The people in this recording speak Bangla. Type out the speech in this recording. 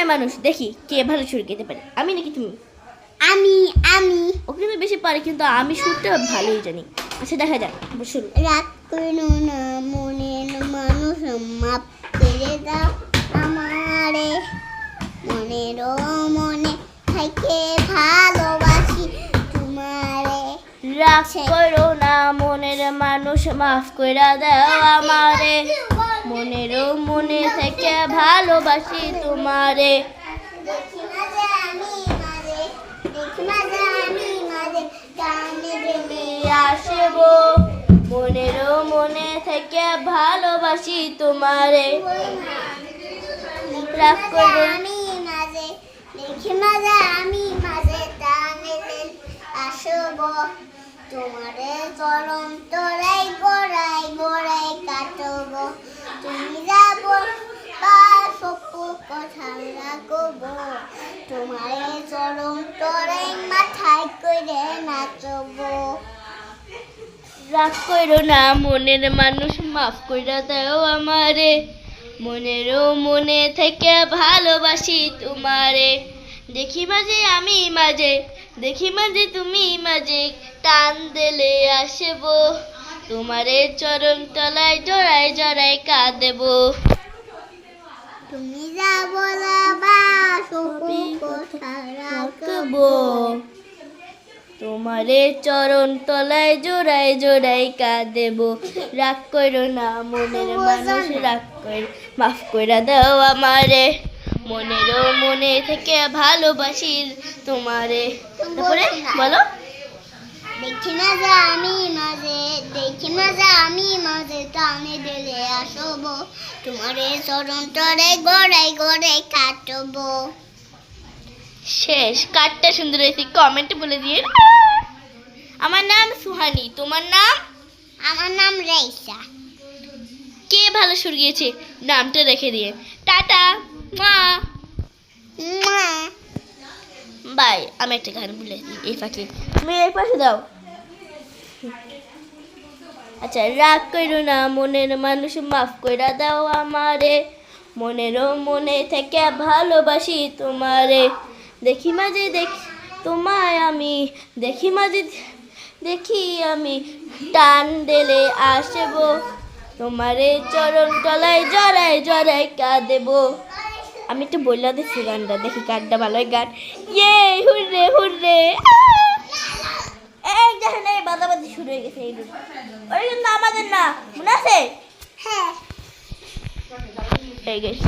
অসহায় মানুষ, দেখি কে ভালো সুর গেতে পারে, আমি নাকি তুমি? আমি আমি ও কিন্তু বেশি পারে, কিন্তু আমি সুরটা ভালোই জানি। আচ্ছা দেখা যাক, শুরু। রাগ করো না মনের মানুষ মাপ করে দাও আমারে মনেরও মনে থেকে ভালোবাসি তোমারে। রাগ করো না মনের মানুষ, মাফ কইরা দাও আমারে, মনেরও মনে থেকে ভালোবাসি তোমারে। দেখি মাঝে আমি মাঝে দেখি মাঝে আমি মাঝে কানে বেলে আসবো, মনেরও মনে থেকে ভালোবাসি তোমারে। রাগ করো আমি মাঝে দেখি মাঝে আমি মাঝে কানে বেলে আসবো তোমারে চরণ তোরাই গোড়াই গোড়াই কাটবো তুমি যাব সপু কথা রাখবো তোমারে চরণ তোরাই মাথায় করে নাচবো। রাগ করো না মনের মানুষ, মাফ কইরা দাও আমারে, মনেরও মনে থেকে ভালোবাসি তোমারে। দেখি মাঝে আমি মাঝে দেখি মাঝে তুমি মাঝে, টান দিলে আসবো তোমারে চরণ তলায় জড়াই জড়াই কাঁদেবো। তুমি যা বলাবা সপু কথা রাখবো তোমারে চরণ তলায় জোড়াই জোড়াই কাঁদেবো। রাগ করো না মনের মানুষ, রাগ কর মাফ কইরা দাও আমারে, মনেরও মনে থেকে ভালোবাসি তোমারে। তারপরে বলো। দেখি না যা আমি মাঝে দেখি না যা আমি মাঝে টানে দিলে আসবো তোমারে চরণ তরে গোড়াই গোড়াই কাটবো। শেষ। কাটটা সুন্দর হয়েছে কমেন্টে বলে দিয়ে। আমার নাম সুহানি, তোমার নাম? আমার নাম রাইসা। কে ভালো সুর গিয়েছে নামটা রেখে দিয়ে। টাটা মা বাই। আমি একটা গান বলে দিই এই ফাঁকে, তুমি এই পাশে দাও। আচ্ছা। রাগ করো না মনের মানুষ, মাফ কইরা দাও আমারে, মনেরও মনে থেকে ভালোবাসি তোমারে। দেখি মাঝে দেখি তোমায় আমি দেখি মাঝে দেখি আমি, টান দিলে আসবো তোমারে চরণ তলায় জড়াই জড়াই কাঁদেবো। আমি একটু বললা দিচ্ছি গানটা, দেখি গানটা ভালো গান। ইয়ে হুররে হুররে। এই দেখেন এই বাদাবাদি শুরু হয়ে গেছে। এই ওই কিন্তু আমাদের না, মনে আছে? হ্যাঁ এই গেছে।